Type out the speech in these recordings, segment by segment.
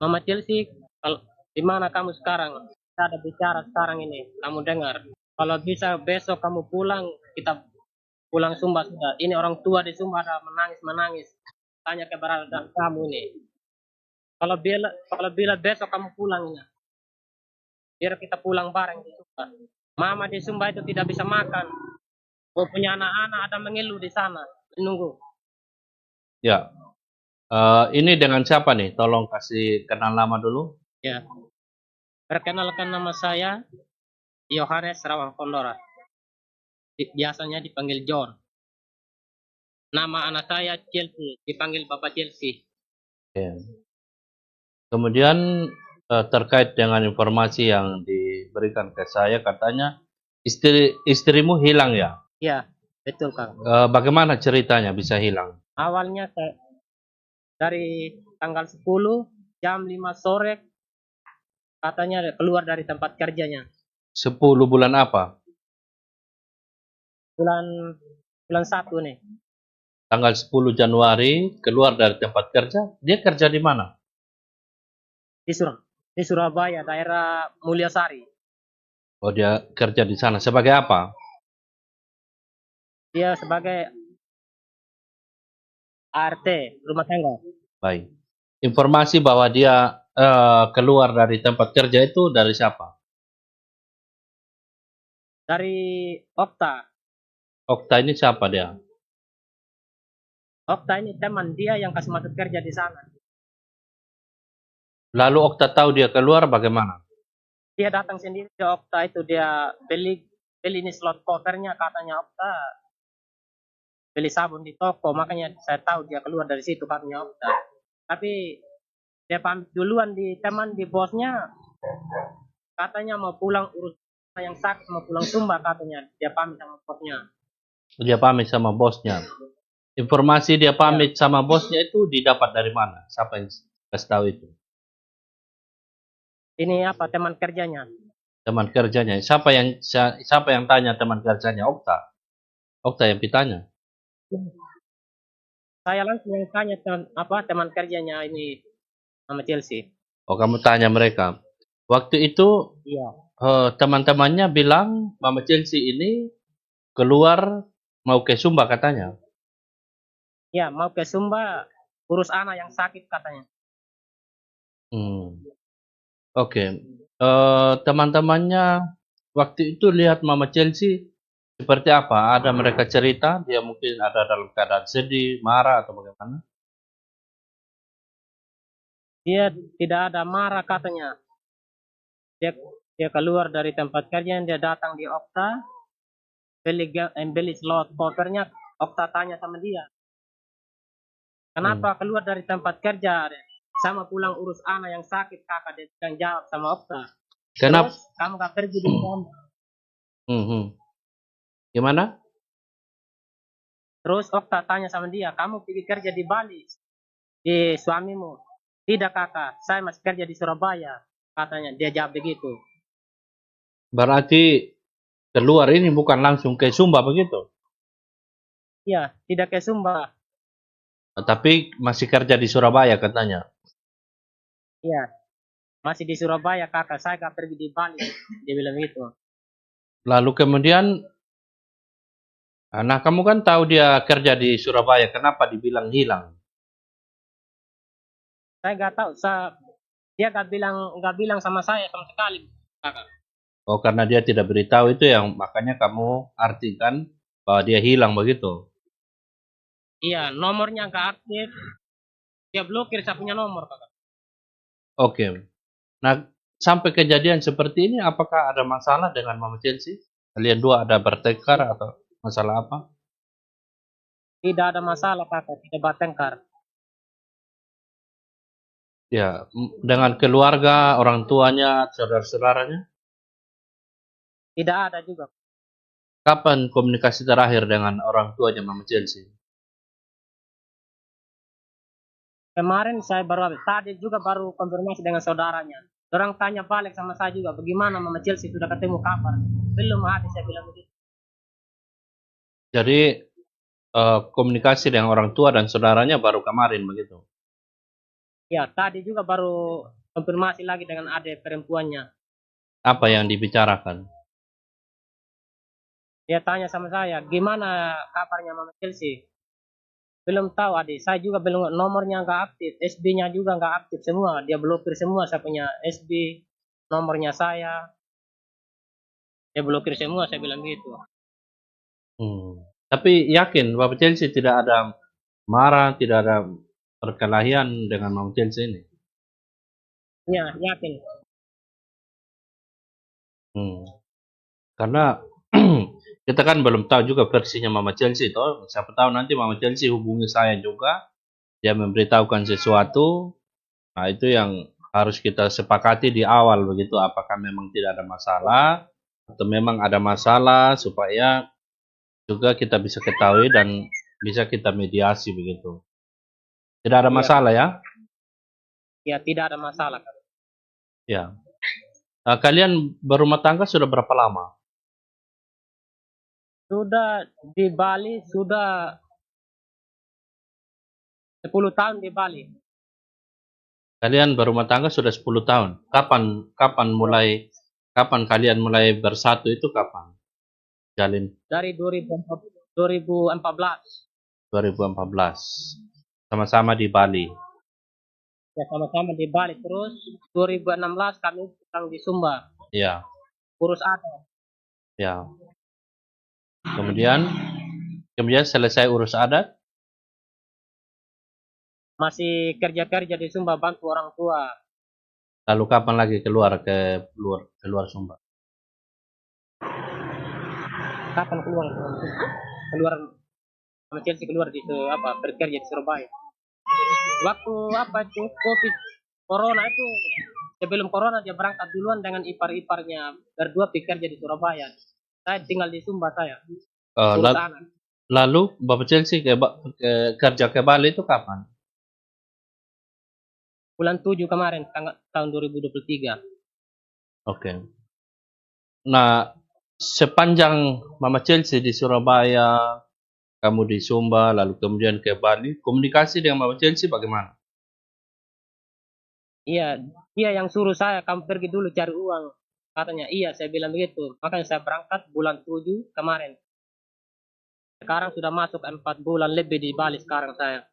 Mama Chelsea, di mana kamu sekarang? Kita ada bicara sekarang ini. Kamu dengar. Kalau bisa besok kamu pulang, kita pulang Sumba sudah. Ini orang tua di Sumba ada menangis-menangis. Tanya keberadaan kamu ini. Kalau bila besok kamu pulang ini, biar kita pulang bareng di Sumba. Mama di Sumba itu tidak bisa makan. Oh, punya anak-anak ada mengeluh di sana. Menunggu. Ya, ini dengan siapa nih? Tolong kasih kenal nama dulu. Ya. Perkenalkan nama saya Yohanes Rawang Kondora. Biasanya dipanggil John. Nama anak saya Chelsea, dipanggil Bapak Chelsea. Ya. Kemudian terkait dengan informasi yang diberikan ke saya, katanya istrimu hilang ya? Ya, betul Kang. Bagaimana ceritanya bisa hilang? Awalnya dari tanggal 10 jam 5 sore katanya keluar dari tempat kerjanya. 10 bulan apa? Bulan bulan 1 nih. Tanggal 10 Januari keluar dari tempat kerja. Dia kerja di mana? Di Surabaya, daerah Mulyasari. Oh, dia kerja di sana. Sebagai apa? Dia sebagai ART rumah tangga. Baik. Informasi bahwa dia keluar dari tempat kerja itu dari siapa? Dari Okta. Okta ini siapa dia? Okta ini teman dia yang kasih masuk kerja di sana. Lalu Okta tahu dia keluar bagaimana? Dia datang sendiri ke Okta itu, dia beli ini slot pokernya, katanya Okta beli sabun di toko, makanya saya tahu dia keluar dari situ, katanya Okta. Tapi dia pamit duluan di teman, di bosnya, katanya mau pulang urus yang sakit, mau pulang Sumba, katanya dia pamit sama bosnya. Dia pamit sama bosnya. Informasi dia pamit sama bosnya itu didapat dari mana? Siapa yang kasih tahu itu? Ini apa, teman kerjanya. Teman kerjanya. Siapa yang tanya teman kerjanya? Okta. Okta yang ditanya. Saya langsung yang tanya teman kerjanya ini sama Chelsea. Oh, kamu tanya mereka. Waktu itu Iya. teman-temannya bilang Mama Chelsea ini keluar mau ke Sumba katanya. Ya, mau ke Sumba urus anak yang sakit katanya. Oke. Teman-temannya waktu itu lihat Mama Chelsea seperti apa? Ada mereka cerita, dia mungkin ada dalam keadaan sedih, marah atau bagaimana? Dia tidak ada marah katanya. Dia keluar dari tempat kerja, dia datang di Okta, beli slot pokernya. Okta tanya sama dia, kenapa keluar dari tempat kerja? Sama pulang urus anak yang sakit, kakak. Dia bilang jawab sama Okta. Kenapa? Terus kamu gak pergi di sana. Gimana? Terus Okta tanya sama dia, kamu pergi kerja di Bali, di suamimu? Tidak kakak, saya masih kerja di Surabaya, katanya. Dia jawab begitu. Berarti keluar ini bukan langsung ke Sumba begitu? Iya, tidak ke Sumba. Tapi masih kerja di Surabaya katanya. Iya, masih di Surabaya kakak, saya gak pergi di Bali. Dia bilang begitu. Lalu kemudian, nah kamu kan tahu dia kerja di Surabaya, kenapa dibilang hilang? Saya gak tahu, dia gak bilang sama saya sama sekali kakak. Oh, karena dia tidak beritahu itu yang makanya kamu artikan bahwa dia hilang begitu. Iya, nomornya gak aktif. Dia blokir saya punya nomor kakak. Oke. Nah, sampai kejadian seperti ini, apakah ada masalah dengan Mama Chelsea? Kalian dua ada bertengkar atau masalah apa? Tidak ada masalah kakak, tidak bertengkar. Ya, dengan keluarga, orang tuanya, saudara-saudaranya. Tidak ada juga. Kapan komunikasi terakhir dengan orang tuanya Mama Chelsea? Kemarin saya tadi juga baru konfirmasi dengan saudaranya. Orang tanya balik sama saya juga, bagaimana Mama Chelsea sudah ketemu kabar? Belum ada, saya bilang begitu. Jadi komunikasi dengan orang tua dan saudaranya baru kemarin begitu. Ya, tadi juga baru konfirmasi lagi dengan adik perempuannya. Apa yang dibicarakan? Dia tanya sama saya, gimana kabarnya Mama Chelsea? Belum tahu adik, saya juga belum, nomornya nggak aktif, SB-nya juga nggak aktif semua. Dia blokir semua, saya punya SB, nomornya saya, dia blokir semua, saya bilang gitu. Tapi yakin Bapak Chelsea tidak ada marah, tidak ada perkelahian dengan Mama Chelsea ini? Iya, yakin. Hmm. Karena kita kan belum tahu juga versinya Mama Chelsea toh. Siapa tahu nanti Mama Chelsea hubungi saya juga, dia memberitahukan sesuatu. Nah, itu yang harus kita sepakati di awal begitu, apakah memang tidak ada masalah atau memang ada masalah, supaya juga kita bisa ketahui dan bisa kita mediasi begitu. Tidak ada Iya, masalah ya? ya tidak ada masalah. Ya. Kalian berumah tangga sudah berapa lama? Sudah di Bali, sudah 10 tahun di Bali. Kalian berumah tangga sudah 10 tahun. Kapan kalian mulai bersatu itu kapan? Jalin Dari 2014. 2014. Sama-sama di Bali. Ya, sama-sama di Bali. Terus 2016 kami pulang di Sumba. Ya, Urus ada. ya. Kemudian selesai urus adat, Masih kerja-kerja di Sumba, bantu orang tua. lalu kapan lagi keluar keluar Sumba? Kapan keluar? Keluar sama Chelsea keluar di apa bekerja di Surabaya. Waktu apa itu COVID Corona itu, sebelum Corona dia berangkat duluan dengan ipar-iparnya berdua bekerja di Surabaya. Saya tinggal di Sumba saya. Eh, Urus la- anak. Lalu Bapak Chelsea kerja ke Bali itu kapan? Bulan 7 kemarin, tahun 2023. Oke. Nah, sepanjang Mama Chelsea di Surabaya, kamu di Sumba, lalu kemudian ke Bali, komunikasi dengan Mama Chelsea bagaimana? Iya, dia yang suruh saya, kamu pergi dulu cari uang. Katanya, iya, saya bilang begitu. Makanya saya berangkat bulan 7 kemarin. Sekarang sudah masuk 4 bulan lebih di Bali sekarang saya.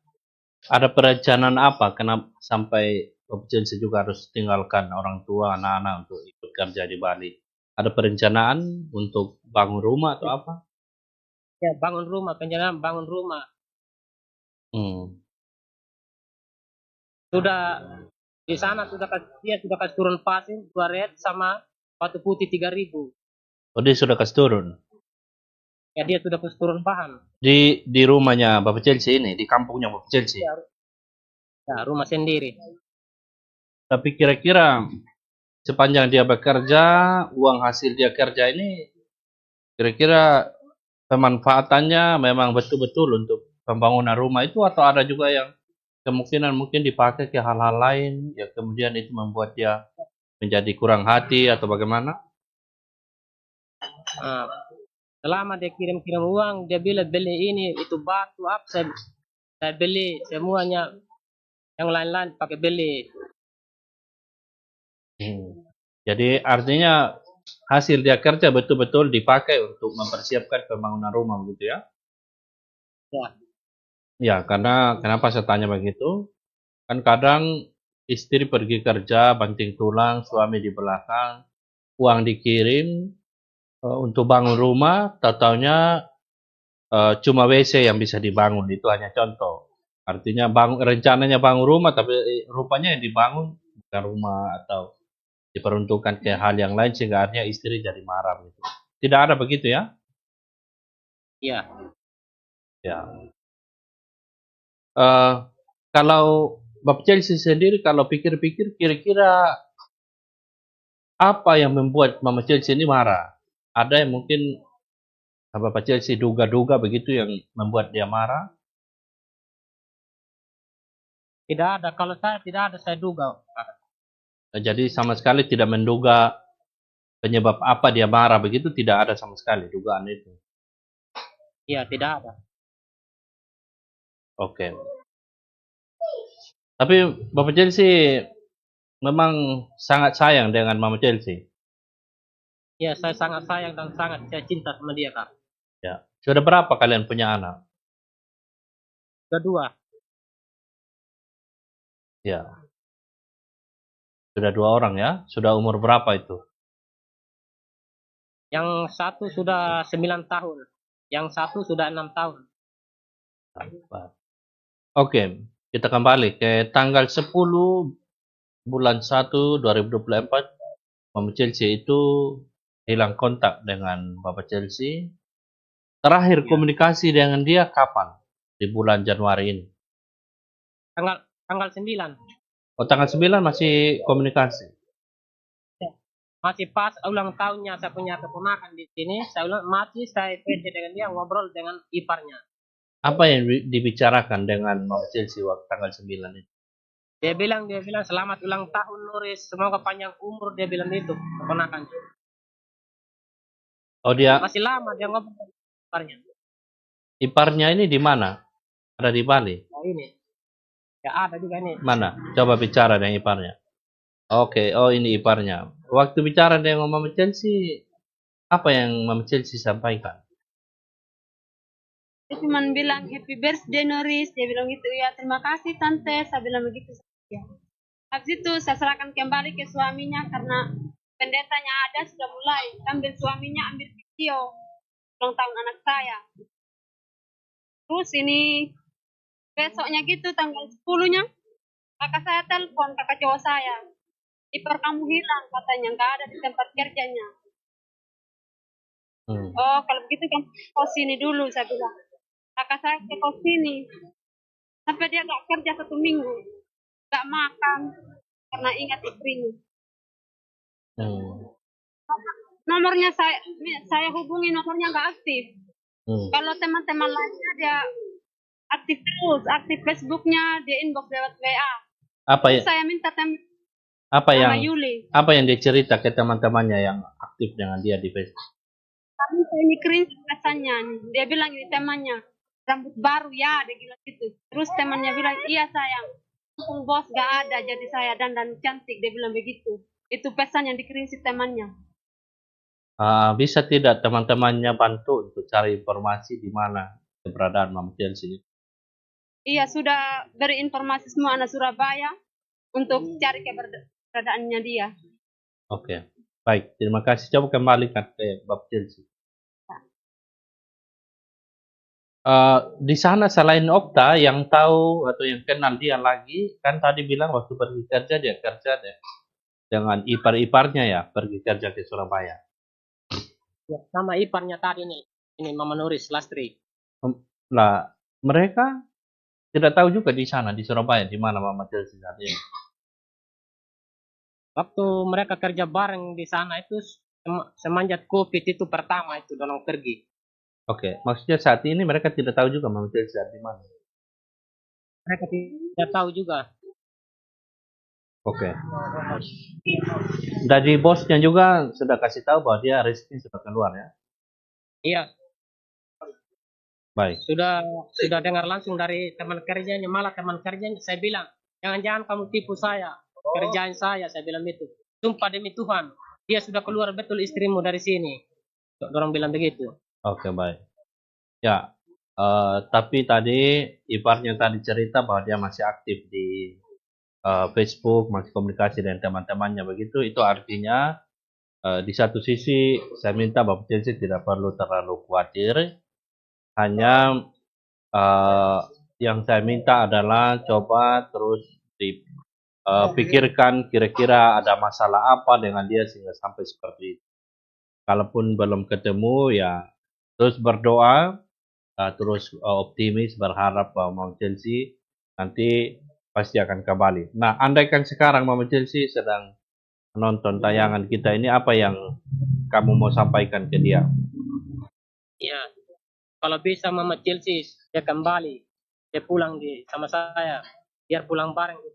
Ada perencanaan apa? Kenapa sampai Bapak Chelsea juga harus tinggalkan orang tua, anak-anak untuk ikut kerja di Bali? Ada perencanaan untuk bangun rumah atau apa? Ya, bangun rumah, penjanaan bangun rumah. Hmm. Sudah di sana dia sudah kasih turun pasir 2 red sama batu putih 3.000. Oh, dia sudah kasih turun. Ya, dia sudah kasih turun bahan. Di rumahnya Bapak Chelsea ini, di kampungnya Bapak Chelsea. Ya, ya, rumah sendiri. Tapi kira-kira sepanjang dia bekerja, uang hasil dia kerja ini, kira-kira pemanfaatannya memang betul-betul untuk pembangunan rumah itu, atau ada juga yang kemungkinan mungkin dipakai ke hal-hal lain, ya kemudian itu membuat dia menjadi kurang hati atau bagaimana? Nah, selama dia kirim-kirim uang, dia bilang beli ini, itu batu apa, saya beli semuanya, yang lain-lain pakai beli. Jadi artinya hasil dia kerja betul-betul dipakai untuk mempersiapkan pembangunan rumah begitu ya? Ya, Ya, karena kenapa saya tanya begitu? Kan kadang istri pergi kerja, banting tulang, suami di belakang, uang dikirim untuk bangun rumah, tahu-taunya cuma WC yang bisa dibangun, itu hanya contoh. Artinya rencananya bangun rumah, tapi rupanya yang dibangun bukan rumah atau diperuntukkan ke hal yang lain, sehingga akhirnya istri jadi marah begitu. Tidak ada begitu ya? iya. Ya. Eh, Kalau Bapak Chelsea sendiri, kalau pikir-pikir, kira-kira apa yang membuat Mama Chelsea ini marah? Ada yang mungkin Bapak Chelsea duga-duga begitu yang membuat dia marah? Tidak ada. Kalau saya tidak ada, saya duga. Jadi sama sekali tidak menduga penyebab apa dia marah begitu, tidak ada sama sekali dugaan itu. Iya, tidak ada. Oke. Tapi Bapak Chelsea memang sangat sayang dengan Mama Chelsea. Ya, saya sangat sayang dan sangat saya cinta sama dia, Kak. Ya. Sudah berapa kalian punya anak? Kedua, Ya. Sudah 2 orang ya. Sudah umur berapa itu? yang satu sudah 9 tahun, yang satu sudah 6 tahun. Oke, kita kembali ke tanggal 10 bulan 1 2024. Mama Chelsea itu hilang kontak dengan Bapak Chelsea. Terakhir Ya. komunikasi dengan dia kapan? Di bulan Januari ini. Tanggal 9. Oh, tanggal 9 masih komunikasi. Masih pas ulang tahunnya saya punya keponakan di sini, masih saya PC dengan dia, ngobrol dengan iparnya. Apa yang dibicarakan dengan Mama Chelsea waktu tanggal 9 itu? Dia bilang selamat ulang tahun Nuris, semoga panjang umur, dia bilang itu keponakannya. Oh, dia Masih lama dia ngobrol dengan iparnya. iparnya ini di mana? Ada di Bali? Nah, ini. Ya ada juga nih. Mana? Coba bicara dengan iparnya. Oke, oh ini iparnya. Waktu bicara dengan Mama Chelsea, apa yang Mama Chelsea sampaikan? Dia cuma bilang happy birthday Noris, dia bilang gitu ya, terima kasih tante, saya bilang begitu saja. Habis itu saya serahkan kembali ke suaminya karena pendetanya ada sudah mulai ambil suaminya ambil video ulang tahun anak saya. Terus ini besoknya gitu tanggal 10-nya kakak saya telepon kakak cowok saya, ipar kamu hilang katanya, nggak ada di tempat kerjanya. Oh kalau begitu kan kos sini dulu, saya bilang. Kakak saya ke kos sini sampai dia nggak kerja 1 minggu, nggak makan karena ingat istrinya. Nomornya saya hubungi, nomornya nggak aktif. Kalau teman-teman lainnya dia aktif terus, aktif Facebooknya, dia inbox lewat WA. Apa ya? Saya minta Yuli. Apa yang dia cerita ke teman-temannya yang aktif dengan dia di Facebook? Kami saya mikirin pesannya, dia bilang ini temannya rambut baru ya, dia bilang gitu. Terus temannya bilang iya sayang, bos gak ada jadi saya dandan cantik, dia bilang begitu. Itu pesan yang dikirim si temannya. Bisa tidak teman-temannya bantu untuk cari informasi di mana keberadaan Mama Chelsea? Iya, sudah beri informasi semua anak Surabaya untuk cari keberadaannya dia. Oke, baik. Terima kasih. Coba kembalikan ke Bapak Chelsea. Di sana selain Okta yang tahu atau yang kenal dia lagi, kan tadi bilang waktu pergi kerja dia kerja deh dengan ipar-iparnya ya, pergi kerja ke Surabaya. Ya, sama iparnya tadi nih, ini Mama Nuris Lastri. Lah, mereka tidak tahu juga di sana di Surabaya di mana Mama Chelsea saat ini. Waktu mereka kerja bareng di sana itu semenjak COVID itu pertama itu dorong pergi. Oke, maksudnya saat ini mereka tidak tahu juga Mama Chelsea di mana. Mereka tidak tahu juga. Oke. Dari bosnya juga sudah kasih tahu bahwa dia resmi sudah keluar ya. Iya. Baik. Sudah dengar langsung dari teman kerjanya, malah teman kerjanya saya bilang, jangan-jangan kamu tipu saya, kerjaan saya bilang itu. Sumpah demi Tuhan, dia sudah keluar betul istrimu dari sini. Orang bilang begitu. Oke, baik. Ya, tapi tadi iparnya tadi cerita bahwa dia masih aktif di Facebook, masih komunikasi dengan teman-temannya begitu. Itu artinya di satu sisi saya minta Bapak Chelsea tidak perlu terlalu khawatir. Hanya yang saya minta adalah coba terus dipikirkan kira-kira ada masalah apa dengan dia sehingga sampai seperti itu. Kalaupun belum ketemu ya terus berdoa, terus optimis berharap bahwa Mama Chelsea nanti pasti akan kembali. Nah, andaikan sekarang Mama Chelsea sedang menonton tayangan kita ini, apa yang kamu mau sampaikan ke dia? Iya, kalau bisa Mama Chelsea dia kembali, dia pulang sama saya, biar pulang bareng di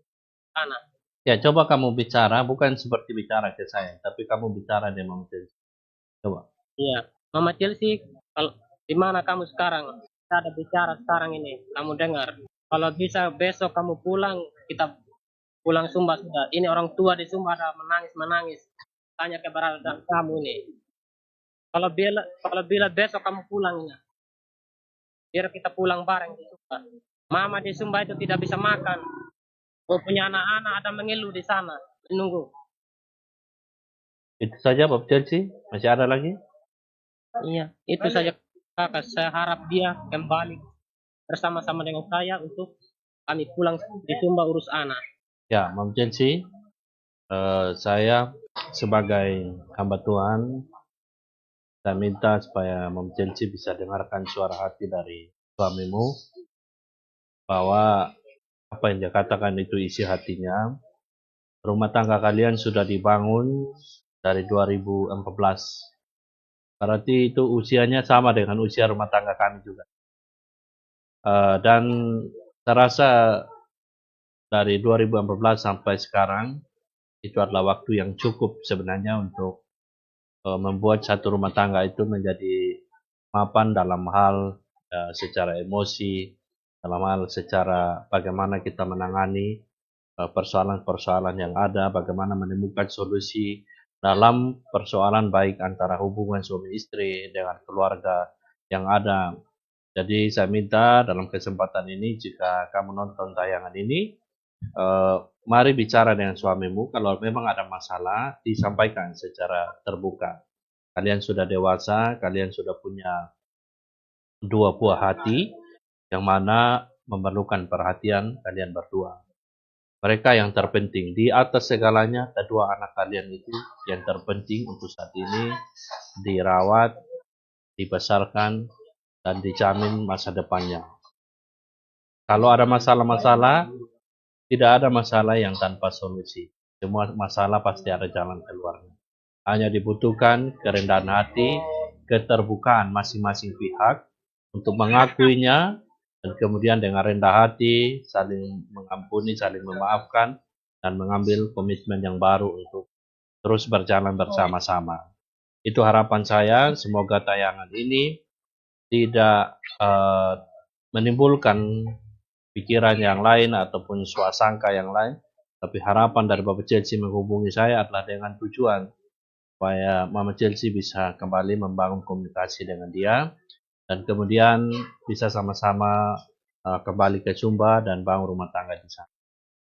sana. Ya, coba kamu bicara, bukan seperti bicara ke saya, tapi kamu bicara dengan Mama Chelsea. Coba. Iya, Mama Chelsea, kalau di mana kamu sekarang? Kita ada bicara sekarang ini, kamu dengar. Kalau bisa besok kamu pulang, kita pulang Sumba sudah. Ini orang tua di Sumba ada menangis-menangis. Tanya keberadaan kamu ini. Kalau bila besok kamu pulang ini, biar kita pulang bareng di Sumba. Mama di Sumba itu tidak bisa makan. Oh, punya anak-anak ada mengeluh di sana. Menunggu. Itu saja Bapak Chelsea? Masih ada lagi? Iya, itu saja kakak. Saya harap dia kembali bersama-sama dengan saya untuk kami pulang di Sumba urus anak. Ya, Mam Chelsea, saya sebagai hamba Tuhan, saya minta supaya Mam Chelsea bisa dengarkan suara hati dari suamimu, bahwa apa yang dia katakan itu isi hatinya. Rumah tangga kalian sudah dibangun dari 2014. Berarti itu usianya sama dengan usia rumah tangga kami juga. Dan saya rasa dari 2014 sampai sekarang, itu adalah waktu yang cukup sebenarnya untuk membuat satu rumah tangga itu menjadi mapan dalam hal secara emosi, dalam hal secara bagaimana kita menangani persoalan-persoalan yang ada, bagaimana menemukan solusi dalam persoalan baik antara hubungan suami istri dengan keluarga yang ada. Jadi saya minta dalam kesempatan ini, jika kamu nonton tayangan ini, mari bicara dengan suamimu. Kalau memang ada masalah, disampaikan secara terbuka. Kalian sudah dewasa, kalian sudah punya dua buah hati, yang mana memerlukan perhatian kalian berdua. Mereka yang terpenting. Di atas segalanya, kedua anak kalian itu yang terpenting untuk saat ini, dirawat, dibesarkan, dan dijamin masa depannya. Kalau ada masalah-masalah, tidak ada masalah yang tanpa solusi. Semua masalah pasti ada jalan keluarnya. Hanya dibutuhkan kerendahan hati, keterbukaan masing-masing pihak untuk mengakuinya, dan kemudian dengan rendah hati saling mengampuni, saling memaafkan, dan mengambil komitmen yang baru untuk terus berjalan bersama-sama. Itu harapan saya. Semoga tayangan ini tidak menimbulkan pikiran yang lain ataupun suasangka yang lain, tapi harapan dari Bapak Chelsea menghubungi saya adalah dengan tujuan supaya Mama Chelsea bisa kembali membangun komunikasi dengan dia, dan kemudian bisa sama-sama kembali ke Sumba dan bangun rumah tangga di sana.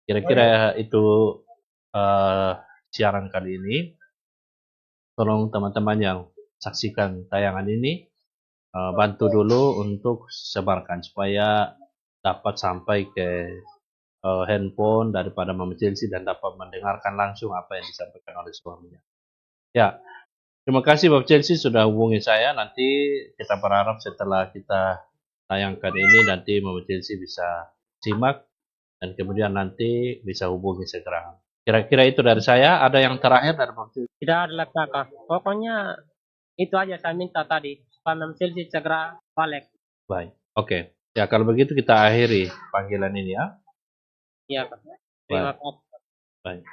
Kira-kira itu siaran kali ini. Tolong teman-teman yang saksikan tayangan ini bantu dulu untuk sebarkan supaya dapat sampai ke handphone daripada Mama Chelsea dan dapat mendengarkan langsung apa yang disampaikan oleh suaminya. Ya, terima kasih Bapak Chelsea sudah hubungi saya. Nanti kita berharap setelah kita tayangkan ini, nanti Mama Chelsea bisa simak dan kemudian nanti bisa hubungi segera. Kira-kira itu dari saya. Ada yang terakhir dari Bapak Chelsea? Tidak ada lagi kakak. Pokoknya itu aja saya minta tadi. Supaya Mem Chelsea segera balik. Baik, oke. Ya kalau begitu kita akhiri panggilan ini ya. Iya, Kak. Terima kasih. Baik.